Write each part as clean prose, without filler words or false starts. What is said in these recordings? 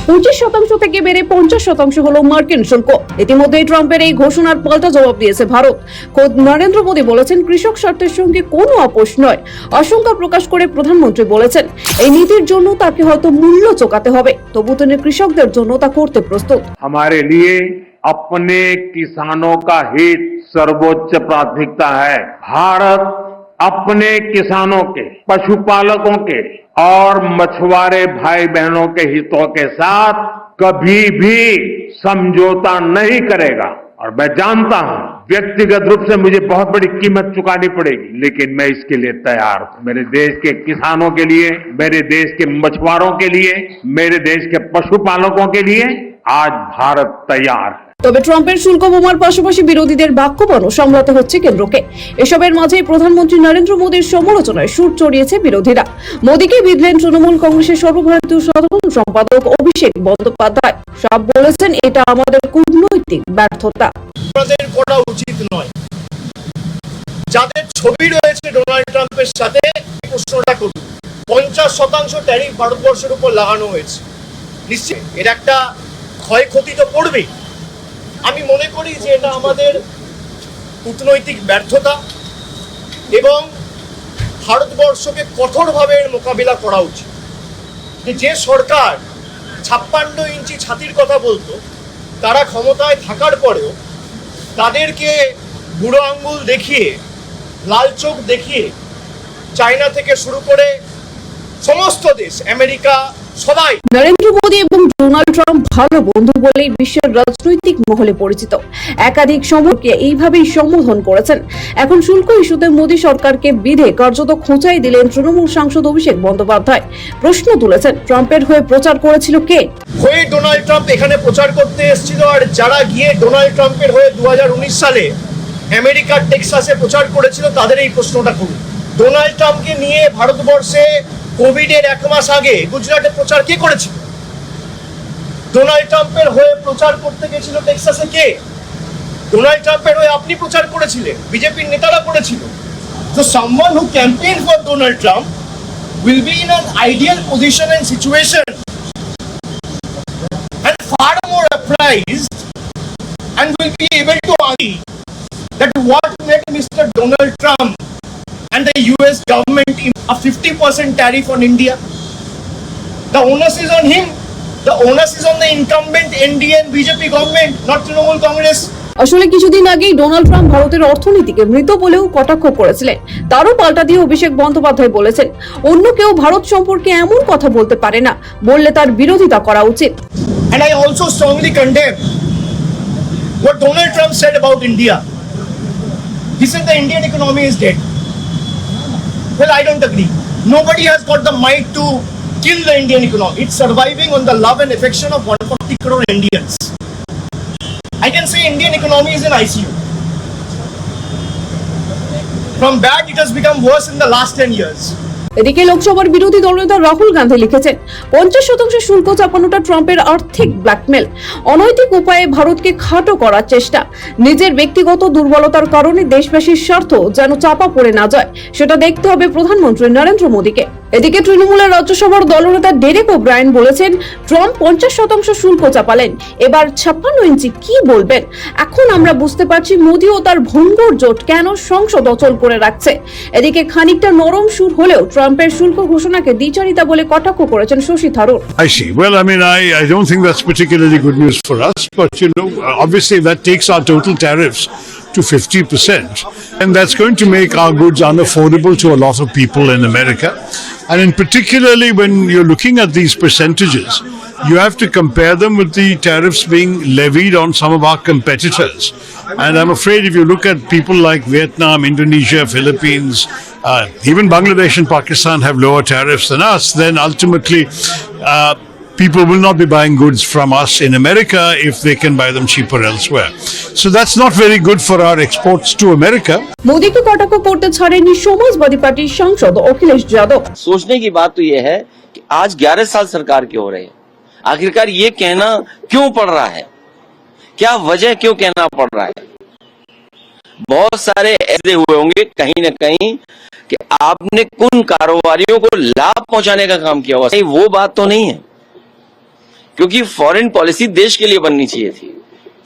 25% থেকে বেড়ে 50% হলো মার্কিন শুল্ক। ইতিমধ্যে ট্রাম্পের এই ঘোষণার পাল্টা জবাব দিয়েছে ভারত। খোদ নরেন্দ্র মোদী বলেছেন কৃষক স্বার্থের সঙ্গে কোনো আপোষ নয়। আশঙ্কা প্রকাশ করে প্রধানমন্ত্রী বলেছেন এই নীতির জন্য তাকে হয়তো মূল্য চোকাতে হবে, তবু তিনি কৃষকদের জন্য তা করতে প্রস্তুত। हमारे लिए अपने किसानों का हित सर्वोच्च प्राथमिकता है। भारत अपने किसानों के, पशुपालकों के और मछुआरे भाई बहनों के हितों के साथ कभी भी समझौता नहीं करेगा। और मैं जानता हूं व्यक्तिगत रूप से मुझे बहुत बड़ी कीमत चुकानी पड़ेगी, लेकिन मैं इसके लिए तैयार हूं। मेरे देश के किसानों के लिए, मेरे देश के मछुआरों के लिए, मेरे देश के पशुपालकों के लिए आज भारत तैयार है। তবে ট্রাম্পের শুল্ক বোমার পাশাপাশি বিরোধীদের বাক্যবাণও সামলাতে হচ্ছে কেন্দ্রকে। এসবের মাঝেই প্রধানমন্ত্রী নরেন্দ্র মোদীর সমালোচনায় সুর চড়িয়েছে বিরোধীরা। মোদীকে বিঁধলেন তৃণমূল কংগ্রেসের সর্বভারতীয় সাধারণ সম্পাদক অভিষেক বন্দ্যোপাধ্যায়। সব বলেছেন এটা আমাদের কূটনৈতিক ব্যর্থতা। আমাদের করা উচিত নয়। যাদের ছবি রয়েছে ডোনাল্ড ট্রাম্পের সাথে প্রশ্নটা করুন। 50% ট্যারিফ ভারতবর্ষের উপর লাগানো হয়েছে। নিশ্চয়ই এর একটা ক্ষয়ক্ষতি তো পড়বেই। আমি মনে করি যে এটা আমাদের কূটনৈতিক ব্যর্থতা এবং ভারতবর্ষকে কঠোরভাবে এর মোকাবিলা করা উচিত। যে সরকার 56 ইঞ্চি ছাতির কথা বলতো, তারা ক্ষমতায় থাকার পরেও তাদেরকে বুড়ো আঙ্গুল দেখিয়ে, লাল চোখ দেখিয়ে চায়না থেকে শুরু করে সমস্ত দেশ, আমেরিকা, সবাই নরেন্দ্র মোদী এবং ডোনাল্ড ট্রাম্প ভালো বন্ধু বলেই বিশ্বের রাজনৈতিক মহলে পরিচিত। একাধিক সম্পর্কে এইভাবেই সম্বোধন করেছেন। এখন শুল্ক ইস্যুতে মোদী সরকারকে বিধে কার্যত খোঁচাই দিলেন তৃণমূল সাংসদ অভিষেক বন্দ্যোপাধ্যায়। প্রশ্ন তুলেছেন ট্রাম্পের হয়ে প্রচার করেছিল কে? হয়ে ডোনাল্ড ট্রাম্প এখানে প্রচার করতে এসেছিল, আর যারা গিয়ে ডোনাল্ড ট্রাম্পের হয়ে 2019 সালে আমেরিকার টেক্সাসে প্রচার করেছিল তাদের এই প্রশ্নটা করুন। ডোনাল্ড ট্রাম্পকে নিয়ে ভারতবর্ষে কোভিডের 1 মাস আগে গুজরাটে প্রচার কে করেছিল? ডোনাল্ড ট্রাম্পের হয়ে প্রচার করতে গেছিল টেক্সাসে কে? ডোনাল্ড ট্রাম্পের হয়ে আপনি প্রচার করেছিলেন, বিজেপির নেতারা করেছিল। So someone who campaigned for Donald Trump will be in an ideal position and situation and far more apprised and will be able to argue that what made Mr. Donald Trump and the US government a 50% tariff on India. The onus is on him. The onus is on the incumbent NDA and BJP government, not Trinamool Congress. আসলে কিছুদিন আগেই Donald Trump ভারতের অর্থনীতিকে মৃত বলেও কটাক্ষ করেছিলেন। তারও পাল্টা দিয়ে অভিষেক বন্দ্যোপাধ্যায় বলেছেন অন্য কেউ ভারত সম্পর্কে এমন কথা বলতে পারে না, বললে তার বিরোধিতা করা উচিত। And I also strongly condemn what Donald Trump said about India. He said the Indian economy is dead. Well, I don't agree. Nobody has got the might to kill the Indian economy. It's surviving on the love and affection of 140 crore Indians. I can say Indian economy is in ICU. From bad, it has become worse in the last 10 years. এদিকে লোকসভার বিরোধী দলনেতা রাহুল গান্ধী লিখেছেন 50% শুল্ক চাপানোটা ট্রাম্পের আর্থিক blackmail, অনৈতিক উপায়ে ভারতকে খাটো করার চেষ্টা। নিজের ব্যক্তিগত দুর্বলতার কারণে দেশবাসীর স্বার্থ যেন চাপা পড়ে না যায় সেটা দেখতে হবে প্রধানমন্ত্রী নরেন্দ্র মোদীকে। এদিকে তৃণমূলের রাজ্যসভার দলনেতা ডেরেক ওব্রায়েন বলেছেন ট্রাম্প 50% শুল্ক চাপালেন, এবার 56 ইঞ্চি কি বলবেন? এখন আমরা বুঝতে পারছি মোদী ও তার ভঙ্গুর জোট কেন সংসদ অচল করে রাখছে। এদিকে খানিকটা নরম সুর হলেও ট্রাম্পের শুল্ক ঘোষণাকে দ্বিচারিতা বলে কটাক্ষ করেছেন Shashi Tharoor. I see. Well, I mean, I don't think that's particularly good news for us, but you know, obviously that takes our total tariffs to 50%, and that's going to make our goods unaffordable to a lot of people in America. And in particularly when you're looking at these percentages, you have to compare them with the tariffs being levied on some of our competitors. And I'm afraid if you look at people like Vietnam, Indonesia, Philippines, even Bangladesh and Pakistan have lower tariffs than us, then ultimately people will not be buying goods from us in America if they can buy them cheaper elsewhere. So that's not very good for our exports to America. Modi को कटाक्ष करते ছাড়েনি Samajwadi party सांसद अखिलेश यादव। सोचने की बात तो यह है कि आज 11 साल सरकार के हो रहे हैं, आखिरकार ये कहना क्यों पड़ रहा है? क्या वजह क्यों कहना पड़ रहा है? बहुत सारे ऐसे हुए होंगे कहीं न कहीं कि आपने उन कारोबारियों को लाभ पहुंचाने का काम किया हुआ, वो बात तो नहीं है। क्योंकि फॉरेन पॉलिसी देश के लिए बननी चाहिए थी।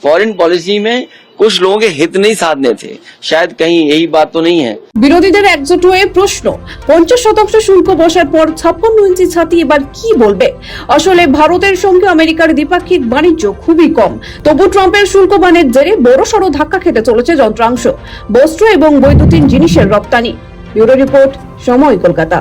फॉरेन पॉलिसी में कुछ लोगों के हित नहीं साधने थे, शायद कहीं यही बात तो नहीं है। বিরোধীদের একজোট হয়ে প্রশ্ন, 50% শুল্ক বসার পর 56 ইঞ্চি ছাতি এবার কি বলবে? আসলে ভারতের সঙ্গে আমেরিকার দ্বিপাক্ষিক বাণিজ্য খুবই কম, তবু ট্রাম্পের শুল্ক বানের জেরে বড়সড় ধাক্কা খেতে চলেছে যন্ত্রাংশ, বস্ত্র এবং বৈদ্যুতিন জিনিসের রপ্তানি। ব্যুরো রিপোর্ট, সময়, কলকাতা।